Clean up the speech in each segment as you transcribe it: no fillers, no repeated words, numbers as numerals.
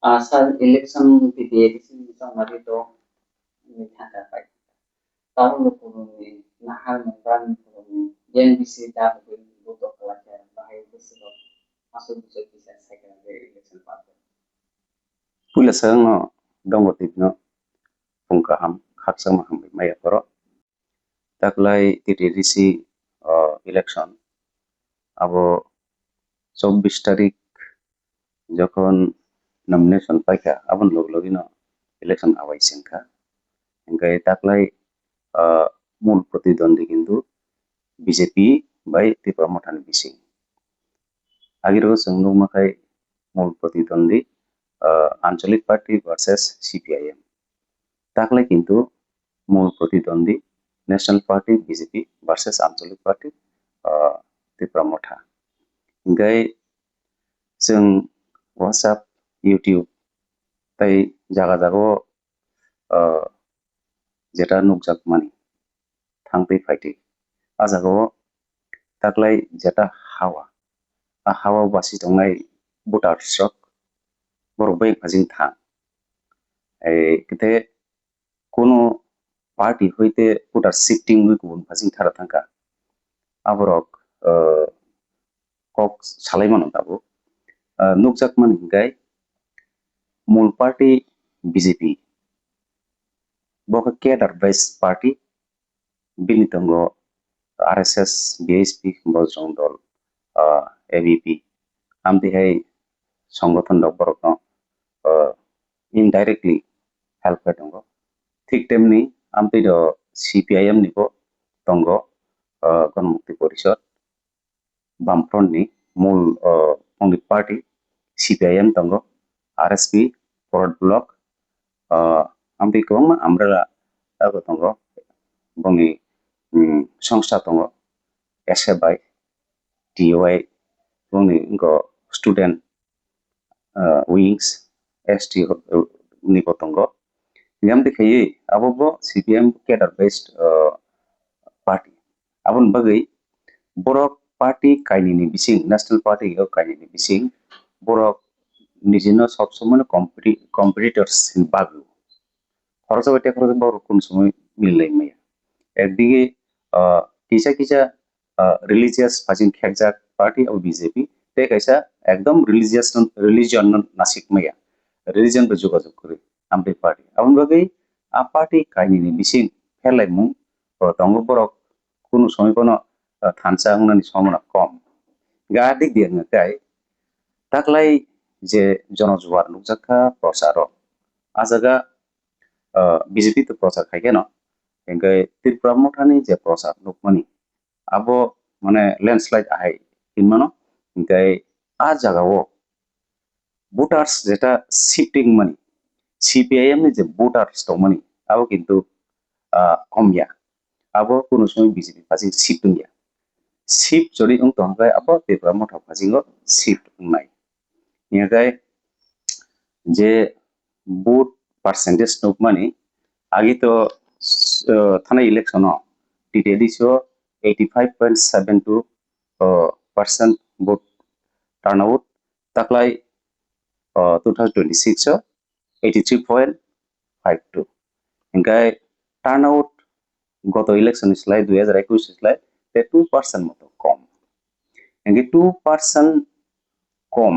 Asal election PTADC samari to ni thanga pai. Tahu lu kuruni nahal mengkan kuruni yang bisi dah butuh pelajaran bahaya bisi lo masuk bisa second election party. Pula sang no dongo tipno pungka ham khak sama ham maya poro taklai TTDC election abo 24 তারিখ যখন nomination পাইকা আবন লগলগিনো election আওয়াইছেনকা এঙ্কাই তাকলাই মূল প্রতিদ্বন্দ্বী কিন্তু BJP by Tripura মঠান বিসিং আগেরও जों মাখাই মূল প্রতিদ্বন্দ্বী আঞ্চলিক পার্টি ভার্সেস সিপিআইএম তাকলাই কিন্তু মূল প্রতিদ্বন্দ্বী ন্যাশনাল পার্টি বিজেপি ভার্সেস আঞ্চলিক পার্টি ত্রিপুরা মঠা এঙ্কাই जों WhatsApp YouTube তাই জায়গা জায়গাও যেটা নুকজাক মানি থাংতে ফাইতে আজাগাও তাকলাই যেটা হাওয়া বাসি দंनाय ভোটার স্ট্রক বরবাই ফাজিং থাং এই কিতে কোনো পার্টি হইতে ভোটার শিফটিং উই গুবুন ফাজিং থারা থাঙ্কা আবরক কক সালাইমানো দাবো নুকজাক মানি গাই মূল পার্টি বিজেপি বক কেডার বেস পার্টি বিনিতঙ্গ RSS BSP Bajrang Dal ABP আমতিহাই সংগঠন দবরক ইনডাইরেক্টলি হেল্প হয় দঙ্গ ঠিক তেমনি আমতি দ CPIM নিবো দঙ্গ গণমুক্তি পরিষদ বামফ্রন্টনি মূল পণ্ডিত পার্টি CPIM দঙ্গ RSP ফরওয়ার্ড ব্লক আমতি কম আমরা দঙ্গ বনি সংস্থা দঙ্গ SFI TOI বনি স্টুডেন্ট wings ST নিবো দঙ্গ Yam dikhai abo CPM cadre based party abon bagai borok party kaini ni bising national party yo kaini ni bising borok nijino sob somoi competitors in bagu খরচ বেটে খরচ বড় কোন সময় মিললাই মাইয়া একদিকে কিসা কিসা রিলিজিয়াস ফাজিং খেকজাক পার্টি ও BJP তে কাইসা একদম রিলিজিয়ন নাসিক মাইয়া রিলিজিয়ন বে যোগাযোগ করে আমতে পার্টি আমন বাগৈ আ পার্টি কাহিনী বিসিং ফেলাই মুং দঙ্গ বরক কোন সময় কোন থানসা হুনানি সমনা কম গাদিক দিয়ে গাই তাকলাই যে জনজোয়ার নুকজাকা প্রচার আজাগা বিজেপি তো প্রচার খাই কেন এঙ্গাই ত্রিপুরা মঠানি যে প্রচার নুকমানি আবো মানে ল্যান্ডস্লাইড আহাই ইনমানো এঙ্গাই আ জাগাও ভোটার্স যেটা shifting money CPIM ni je voters to mani abo kintu komya abo kono somoy BJP pasing shift ya shift jodi ong tongkai abo Tripura motha pasingo shift nai niagai je vote percentage nok mani agi to thana election no TTD so 85.72% vote turnout taklai 2026 83.52 এঙ্কাই টার্নআউট গত election ইসলাই 2021 ইসলাই 2% মতো কম এঙ্গে 2% কম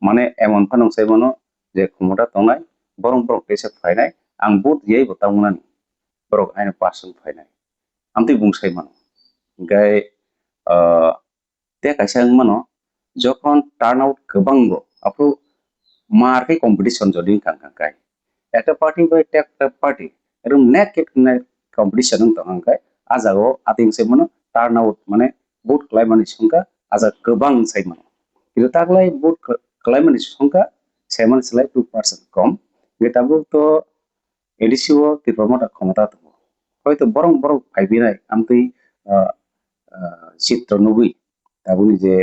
মানে এমন ফানং সাইবনো যে ক্ষমতা তংনাই বরং বরং পেছে ফাইনাই আং ভোট দিয়াই বতামুনানি বরং আইন পার্সন ফাইনাই আমতি বুংসাই মানো গাই তে কাইসা মানো যখন টার্নআউট গোবাংগো আপু মার্কে কম্পিটিশন যদি কাঙ্কাই একটা পার্টি বা একটা পার্টি এরকম নেকেট কম্পিটিশন তংকাই আজাগো আতিংসে মানো টার্নআউট মানে ভোট ক্লাইমানি সংখ্যা আজা গোবাং সাই মানো কিন্তু তাকলাই ভোট ক্লাইমানি সংখ্যা সেমন সেলাই 2% কম গেটাবো তো এডিসিও ত্রিপুরা ক্ষমতা তো হয়তো বরং বরং ফাইবিনাই আমতি চিত্র নুগুই তাবুনি যে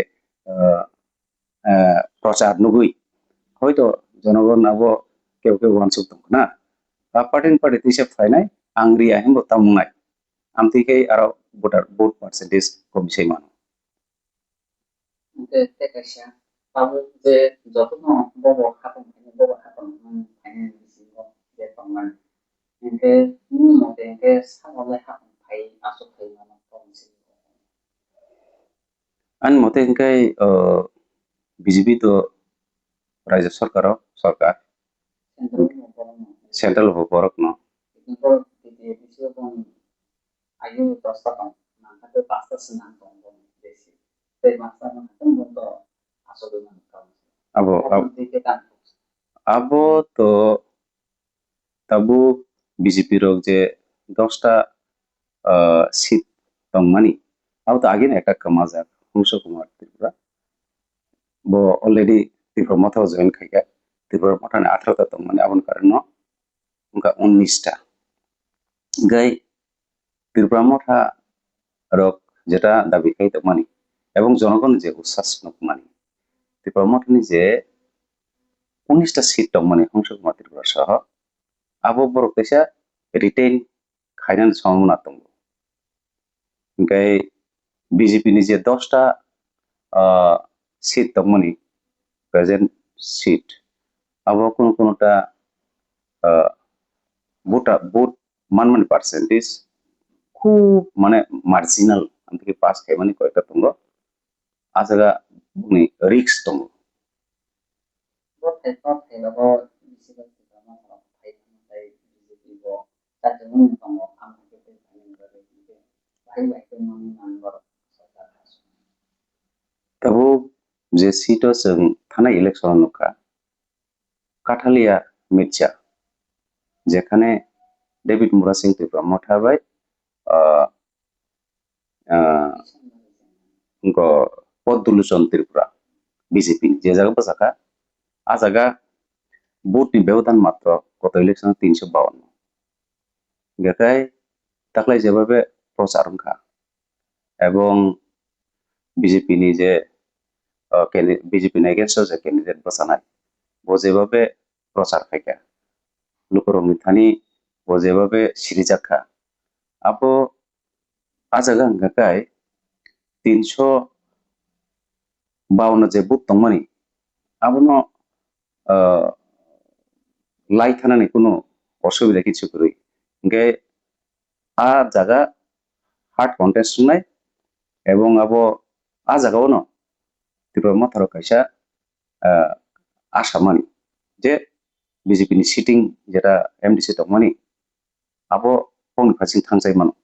প্রচার নুগুই হয়তো জনগণ আবো কেউ কেউ ওয়ানসুক দং না পার্টি তিসে ফাইনাই আংরি আহিম বতামুনাই আমতিকে আরো ভোট পার্সেন্টেজ কমছে মানো Te kasya tahu je jotono bobo happen mode 사고를 하고 bai asuk bai mana kongsi. An mate hingkai BJP to Raja Sarkar Sentral mo parang Central Borok no ito PPAPC kung ayu tosta kong nangkate pasta senang kong desi. Te masa nangkate mo asuk bai mana kongsi. abo Kung kita abo to tabu BJP rok je 10টা seat tongmani abo to agin ekta kamajak Hungsha Kumar Tripura bo already Tripura motha join khaika Tripura motha ni 18টা tongmani abon karno unka 19টা gai Tripura motha rok যেটা দাবি খাই tongmani এবং জনগণ যে উচ্ছ্বাস নকমানি Tripura motha ni je 19টা seat tongmani Hungsha Kumar Tripura সহ abo borok kaisa retain khainan সম্ভাবনা tongo gai BJP ni je 10টা seat tongmani present seat abo কোনটা ভোট মানমানি পার্সেন্টেজ খুব মানে মার্জিনাল থেকে পাস খাই মানে কয়টা তঙ্গ আজাগা বুনি রিক্স তঙ্গ Bot hay là bo bisi ba kita ma kalau hay hay BJP bo ta jeng mo am ke te ni ba de ke hay ba ke mo ni nan ba sarkar hasu. তবু যে সিটও जों থানা election নকা Kathalia Mirza যেখানে David Mura Singh Tripura মঠাবাই পদ্মলোচন Tripura BJP যে জায়গা বসাকা আ জায়গা ভোটনি ব্যবধান মাত্র গত ইলেকশন 352 গেকাই তাকলাই যেভাবে প্রচারণ খা এবং বিজেপি নি যে বিজেপি এগেন্স্ট যে ক্যান্ডিডেট বসানাই ও যেভাবে প্রচার খাইকা লুকরমনি থানি ও যেভাবে সিরিজাখা আবো আ জায়গা গেকাই 352 যে বুথ তংমানি আবনো লাই থানানি কোনো অসুবিধা কিছু করি গে আ জায়গা হার্ড কন্টেস্ট নাই এবং আবো আ জায়গাও ন ত্রিপুরা মাথার কাইসা আশা মানি যে বিজেপি নি সিটিং যেটা এমডিসি তংমানি আবো পংনি ফাসিং থাংজাই মানো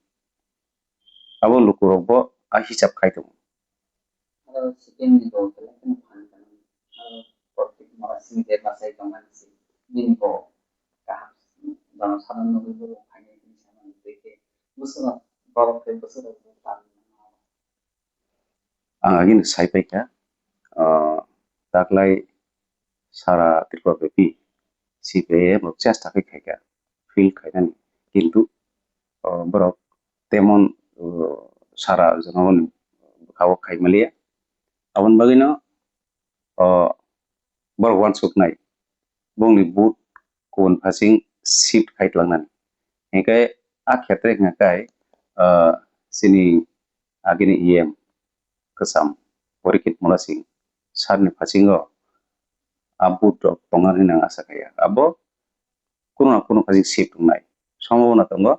আবো লুকুরবো আ হিসাব খাইতো Kalau sikin ni bo kala kan pan kan. Kalau politik mara sing de basai kaman si bin bo ka dalam sanan no bo hanya ni sanan de ke busura borok ke busura bo pan. আগিন সাইপাইকা তাকলাই সারা ত্রিপুরা ব্যাপী CPIM চেষ্টা খাইকা feel খাইনানি কিন্তু বরক তেমন সারা জনগণ খাওয়া খাইমালিয়া abon bagino bor wan suk nai bongni boot kon phasing shift khaitlangnani hekai a khetre ngakai sini agini em kesam porikit molasing sarni phasingo a boot rok tongan hina asa kaya abo kono na kono phasing shift nai সম্ভাবনা tongo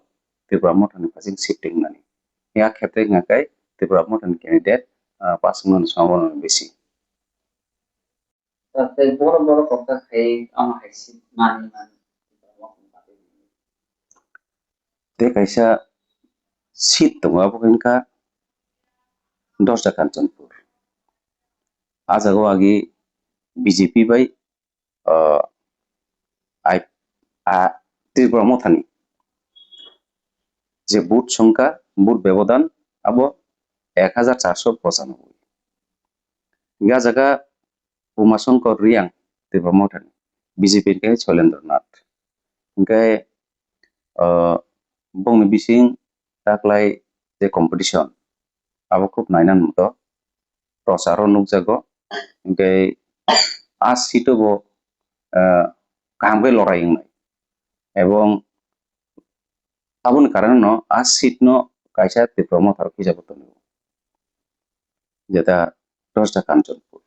Tripura mothani phasing shifting nani ya khetre ngakai Tripura mothani candidate Pasman সম্ভাবনা বেশি Tapi boro kota hay ang hay si mani man. te kaisa sit tongo abo hingka 10টা কাঞ্চনপুর আজাগো আগে BJP by I Tripura মথানি যে booth সংখ্যা booth ব্যবধান আবো 1495 ইয়া জায়গা উমাশঙ্কর রিয়াং ত্রিপুরা মথানি বিজেপির কে শৈলেন্দ্রনাথ ইনকাই bongni bising taklai যে কম্পিটিশন abo খুব নাইনান মতো প্রচারও নুকজাগো ইনকাই আ সিটও bo কাহামবে লড়াই নাই এবং aboni কারণে no আ সিট no কাইসা ত্রিপুরা মথার হিসাবত নেব যেটা 10টা কাঞ্চনপুর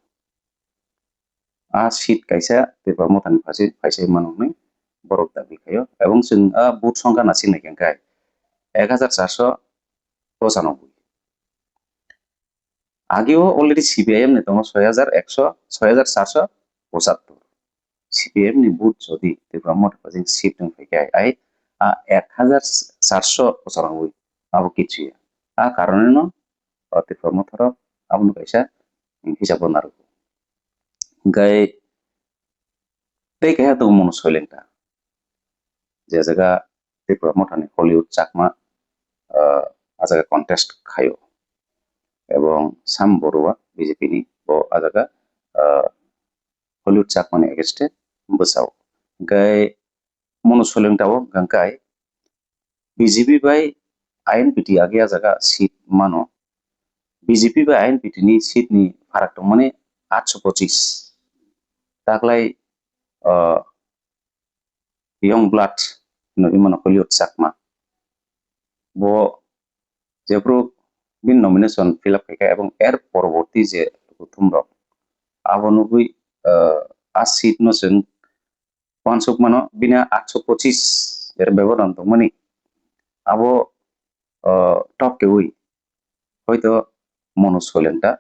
আ সিট কাইসা ত্রিপুরা মথানি ফাইসে মানুষ borok dabi khayo এবং जों বুথ সংখ্যা na singnaikhe hingkhai 1495 আগেও already CPIM ni tongo 6475 CPM ni booth যদি ত্রিপুরা মধ্যপ্রদেশ seat dongfaikai ai 1495 abo kichi karone no Tripura মধ্যরক aboni kaisa hisab naru hingkai tei keha tongo mono soilengta je jaga Tripura মঠani Hollywood Chakma ajaga contest khayo এবং sam borua BJP ni bo ajaga Hollywood চাকমানি against bwsao hingkai mono soilengtao gangkai BJP bai INPT age ajaga seat mano BJP bai INPT ni seat ni farak tongmani 825 taklai young blood no imano holiud sakma bo jebro bin nomination fill up kai এবং এর পরবর্তী যে প্রথম rock আবনবই seat no जों pansuk mano bina 825 এর ব্যবধান tongmani abo top keui hoito mono soilengta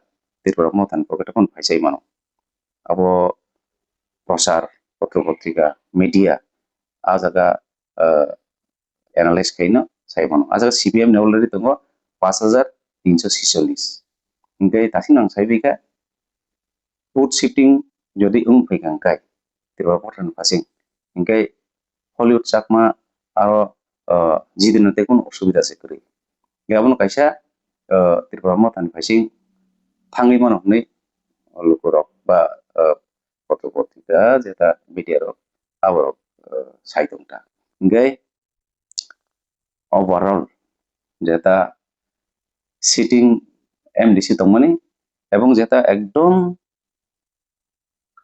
Tripura মথান পকেটে কোন ফাইসাই mano abo প্রচার পত্র পত্রিকা media ajaga analyze kaino saimano ajaga CPM ni already tongo 5346 hingkai tasing nang saibika vote shifting jodi phaikangkai Tripura মথান pasing hingkai Hollywood Chakma aro jidinote kono osubida se kori aboni kaisa Tripura মথান pasing thangui mano hne lukurok ba পত্র পত্রিকা যেটা media rock আবার সাইতংটা hingkai overall যেটা sitting MDC tongmani এবং যেটা একদম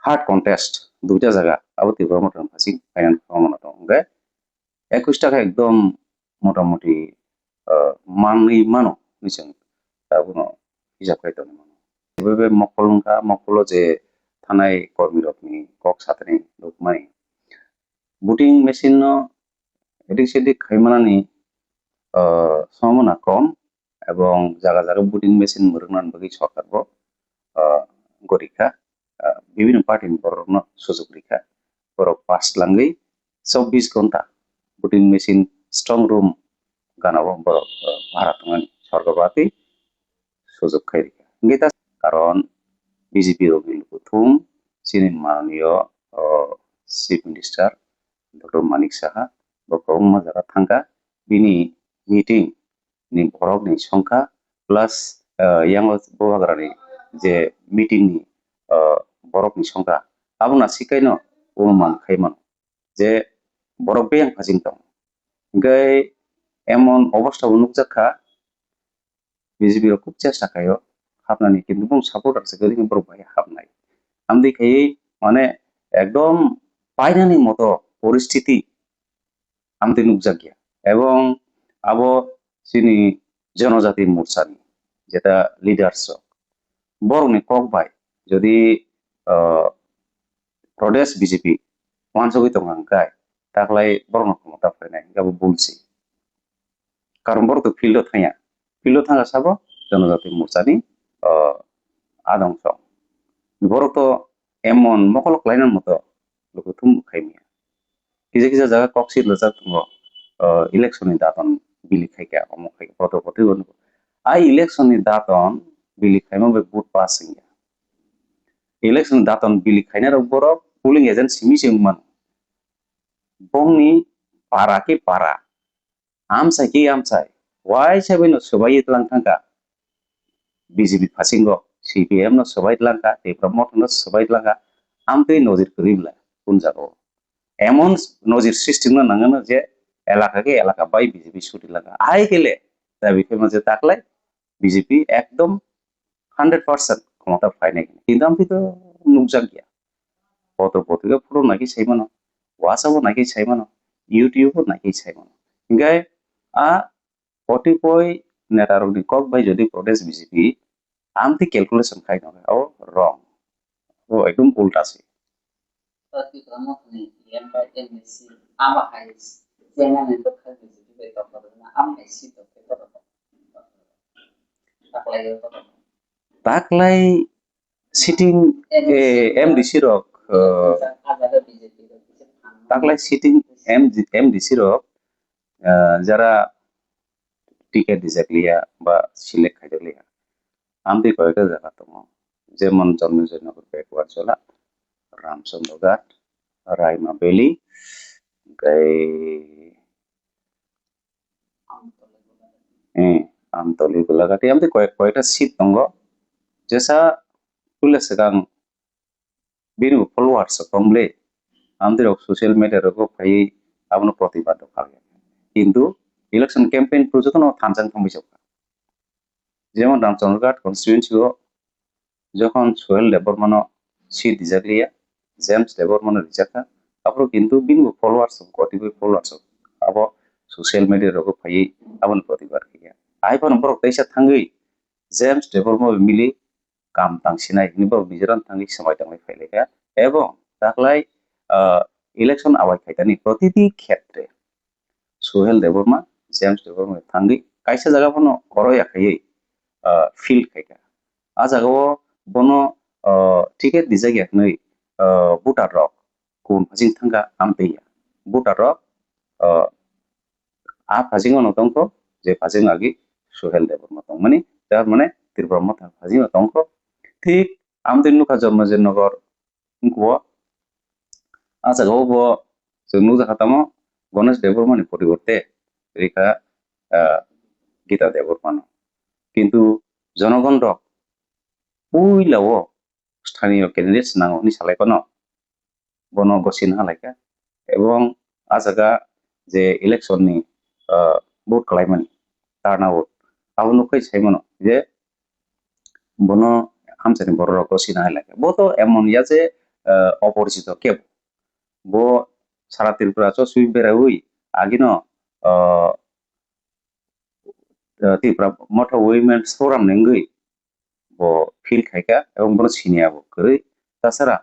হার্ড কন্টেস্ট দুইটা জায়গা abo ত্রিপুরা মঠন pasing ফাইনাল ফর্মনা dong hingkai 21 টাকা একদম মোটামুটি manui mano nisang tabono hisab kai tongmani bebe mokolo je thanai kormi rokni kok satani rukmani voting machine no edik sedik khaimanani সম্ভাবনা কম এবং জায়গা জায়গা ভোটিং মেশিন মরুনান বগি সরকার বো গরিখা বিভিন্ন পার্টি বরনো সুযোগ রেখা বড় পাস লাঙ্গি 24 ঘন্টা ভোটিং মেশিন স্ট্রং রুম গানাবো বড় ভারত সরকারবাতি সুযোগ খাই রেখা গীতা কারণ বিজেপি রবিল প্রথম চীন মাননীয় chief minister doctor Manik Saha বকরমা জায়গা থাঙ্কা বিনি meeting ni borok ni songkha plus yang bohagrani je meeting ni borok ni songkha abona sikaino umuman khaimano je borok beyang phasing tong hingkai emon obostha nukjakha BJP rok khub chesta khayo hapnani kintu bong support আছে gori borok bai hapnai amdi khai mane ekdom painani moto পরিস্থিতি amdi nukjakya এবং abo sini জনজাতি মোর্চানি যেটা leaders বরংনি cock ভাই যদি প্রদেশ BJP ওয়ানসগি তংহাংকাই তাকলাই বরং ক্ষমতা ফাইনাই গাবো বলছি কারণ বড় তো ফিল্ড থাঙ্গা সাবো জনজাতি মোর্চানি আদংশ বড় তো এমন মকলক লাইনার মতো লোক থুম খাইমিয়া কিছু কিছু জায়গা কক্সি লজা তুঙ্গ election ni daton bili khaika omo khaika photo photo gon ai election ni daton bili khaima be vote passing ya election daton bili khaina rok borok polling agent simi singman bongni para ke para amsai ke amsai wai sabai no sobai itlang thangka BJP phasingo CPM no sobai tlangka te promote no sobai tlangka amtei nozir koribla punjabo এমন নজির সৃষ্টি না নাঙানো যে এলাকাকে এলাকা by BJP ছুটি লাগা I গেলে তা বিষয় মাঝে তাকলাই বিজেপি একদম 100% ক্ষমতা পায় নাই কিন্তু আমি তো নুকজাক গিয়া পত্র পত্রিকা পুরো নাকি সাইমানো হোয়াটসঅ্যাপও নাকি সাইমানো ইউটিউবও নাকি সাইমানো হিংগাই কতিপয় নেতারনি কক বাই যদি প্রদেশ বিজেপি আমতি ক্যালকুলেশন খাই নয় ও রং ও একদম উল্টা আছে Tapi kamu nih yang bagian misi ama hais jangan itu kan bisa juga dokter na ama hais itu kita tak lagi itu taklay sitting MDC rok ada BJP itu bisa taklay sitting MDC rok যারা ticket দিছাকলিয়া বা select খাইজলিয়া আমদি কয়েকটা জায়গা দङ যেমন জন্মজয়নগর backward জেলা রামচন্দ্র ঘাট Raima valley ओमफ्राय আমতলি গোলাঘাটি আমদি কয়েকটা seat দङ जेसा पुलिस गां बिनु फलोवार्स कमले आमदिर सोशल मीडिया रको फाइ आबनो प्रतिबाद खाले किंतु इलेक्शन कैंपेन प्रोजेक्ट न थानजान थंबिसोखा जेमन रामचंद्रघाट कन्स्टिट्यूएंसी যখন সোহেল দেববর্মন সিট দিজাকলিয়া জেমস দেববর্মন রিজাকা আপro কিন্তু বিनु फलोवार्स कतिबो फलोवार्स अब सोशल मीडिया रको फाइ आबनो प्रतिबाद किया आइफोन बरक तैसा थांगै जेम्स देबबर्मन मिली काम तांसिनाय निबो बिजरान थांगि समाय थांनाय फाइलेखा এবং তাকলাই ইলেকশন আওয়াজ খাইতানি প্রতিটি ক্ষেত্রে সোহেল দেববর্মা জেমস দেববর্মা থাঙ্গি কাইসা জায়গাফোনো করয় আখাই ফিল্ড খাইকা আ জায়গাও বনো টিকেট দিজাগিয়াক नै ভোটার রক কোন ফাজিং থাঙ্গা আমতেইয়া ভোটার রক आ फाजिं অনতঙ্ক যে ফাজিং আগি সোহেল দেববর্মা তং মানে তার মানে তীব্রম ফাজিং অতঙ্ক ঠিক আমাদের নুকা জন্মজয়নগর গো আচ্ছা গো जोंनु जाखातामो गणेश देबबर्मानि परिबर्ते রেখা গীতা দেববর্মান কিন্তু জনগণ রক পুইলাও স্থানীয় ক্যান্ডিডেটস নাঙনি সালাইকনো বন গসিন হালাইকা এবং আজাগা যে ইলেকশননি ভোট খালাইমানি টার্নআউট আবনুকাই সাইমনো যে বন হামসানি বড় রক গসিন হালাইকা বো তো এমন ইয়া যে অপরিচিত কেব বো সারা ত্রিপুরা চসুই বেরাউই আগিনো ত্রিপুরা মঠ উইমেন্স ফোরাম নেঙ্গই বো ফিল খাইকা এবং বড় সিনিয়াবো কই তাছাড়া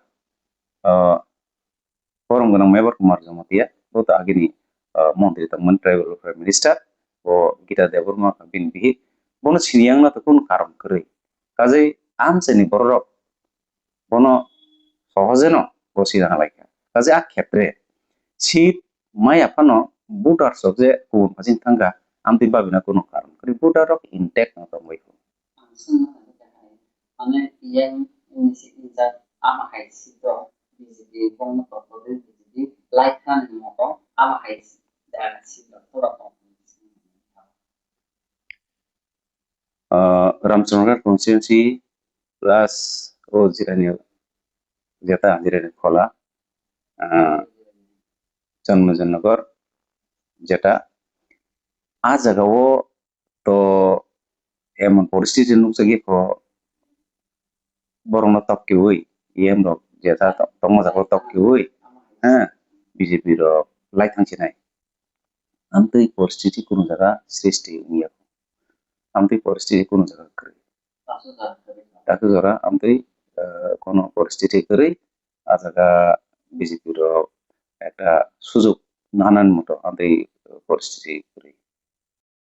ফোরাম গনা মেবার কুমার জমাতিয়া বো তো আগিনি মন্ত্রী তমন ট্রাইবাল ওয়েলফেয়ার মিনিস্টার ও গীতা দেববর্মা বিন বিহি বনো সিনিয়াং না তো কোন কারণ কই কাজে আমসানি বড় রক বনো সহজেন গসিনা হালাইকা কাজে আ ক্ষেত্রে সিট মাই আপানো ভোটার সবজে কোন ফাজিং থাঙ্গা আমতি বাবিনা কোনো কারণ করি ভোটার রক ইনটেক না তো মই মানে yang misi insa ama hais itu BJP kono propose BJP like kan moto ama hais dan situ pura Ramchandraghat constituency plus ও জিরানি যেটা জিরানি খোলা জন্মজয়নগর যেটা আ জায়গাও তো এমন পরিস্থিতি নুকসাগি বরং তপকি ওই ইএম রক যেটা তম জায়গাও তপকি ওই হ্যাঁ বিজেপি রক লাই থাংছি নাই আমতই পরিস্থিতি কোন জায়গা সৃষ্টি নিয়া আমতই পরিস্থিতি কোন জায়গা করে তাকে যারা আমতই কোন পরিস্থিতি করে আ জায়গা বিজেপি রক একটা সুযোগ নানান মতো আমতই পরিস্থিতি করে